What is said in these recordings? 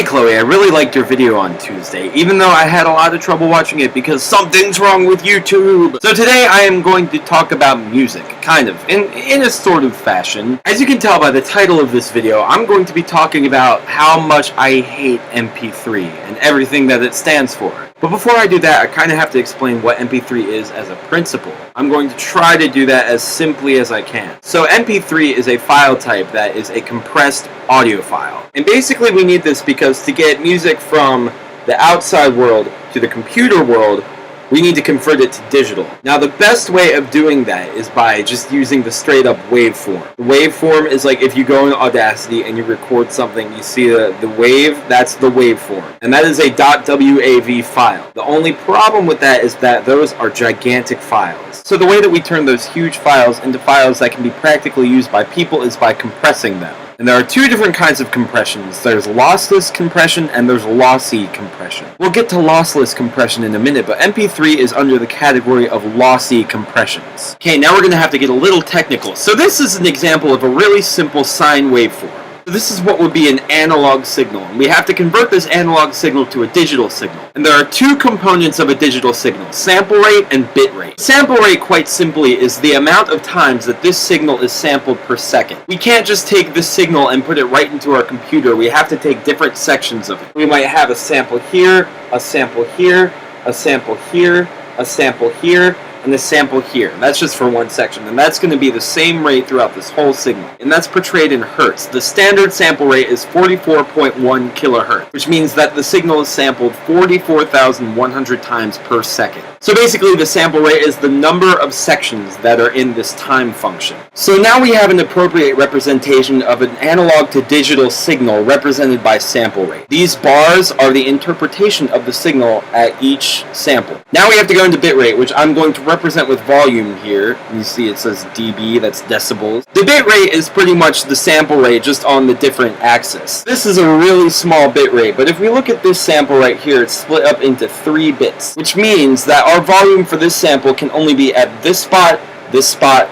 Chloe, I really liked your video on Tuesday, even though I had a lot of trouble watching it because something's wrong with YouTube. So today I am going to talk about music, kind of, in a sort of fashion. As you can tell by the title of this video, I'm going to be talking about how much I hate MP3 and everything that it stands for. But before I do that, I kind of have to explain what MP3 is as a principle. I'm going to try to do that as simply as I can. So MP3 is a file type that is a compressed audio file. And basically we need this because to get music from the outside world to the computer world, we need to convert it to digital. Now the best way of doing that is by just using the straight up waveform. The waveform is like if you go in Audacity and you record something, you see the wave, that's the waveform. And that is a .wav file. The only problem with that is that those are gigantic files. So the way that we turn those huge files into files that can be practically used by people is by compressing them. And there are two different kinds of compressions. There's lossless compression and there's lossy compression. We'll get to lossless compression in a minute, but MP3 is under the category of lossy compressions. Okay, now we're going to have to get a little technical. So this is an example of a really simple sine waveform. So this is what would be an analog signal, and we have to convert this analog signal to a digital signal. And there are two components of a digital signal, sample rate and bit rate. Sample rate, quite simply, is the amount of times that this signal is sampled per second. We can't just take this signal and put it right into our computer. We have to take different sections of it. We might have a sample here, a sample here, a sample here, a sample here, and a sample here. That's just for one section, and that's going to be the same rate throughout this whole signal, and that's portrayed in hertz. The standard sample rate is 44.1 kilohertz, which means that the signal is sampled 44,100 times per second. So basically the sample rate is the number of sections that are in this time function. So now we have an appropriate representation of an analog to digital signal represented by sample rate. These bars are the interpretation of the signal at each sample. Now we have to go into bit rate, which I'm going to represent with volume here. You see it says dB, that's decibels. The bit rate is pretty much the sample rate just on the different axis. This is a really small bit rate, but if we look at this sample right here, it's split up into 3 bits, which means that our volume for this sample can only be at this spot,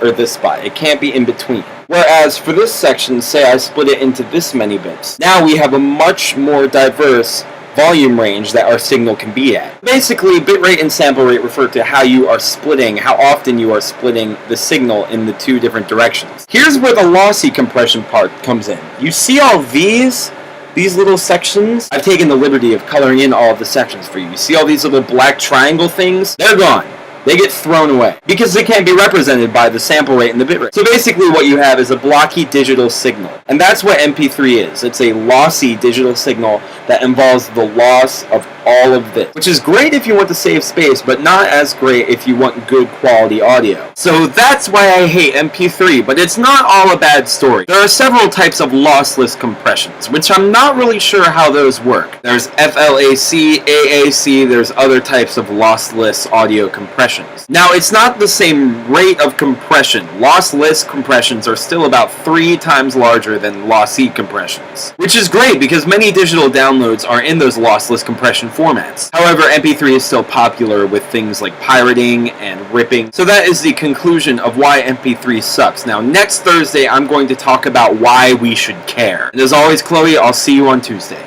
or this spot. It can't be in between. Whereas for this section, say I split it into this many bits, now we have a much more diverse volume range that our signal can be at. Basically, bitrate and sample rate refer to how you are splitting, how often you are splitting the signal in the two different directions. Here's where the lossy compression part comes in. You see all these little sections? I've taken the liberty of coloring in all of the sections for you. You see all these little black triangle things? They're gone. They get thrown away because they can't be represented by the sample rate and the bit rate. So basically what you have is a blocky digital signal. And that's what MP3 is. It's a lossy digital signal that involves the loss of all of this, which is great if you want to save space, but not as great if you want good quality audio. So that's why I hate MP3, but it's not all a bad story. There are several types of lossless compressions, which I'm not really sure how those work. There's FLAC, AAC, there's other types of lossless audio compressions. Now, it's not the same rate of compression. Lossless compressions are still about 3 times larger than lossy compressions, which is great because many digital downloads are in those lossless compression formats. However, MP3 is still popular with things like pirating and ripping, so that is the conclusion of why MP3 sucks. Now, next Thursday, I'm going to talk about why we should care. And as always, Chloe, I'll see you on Tuesday.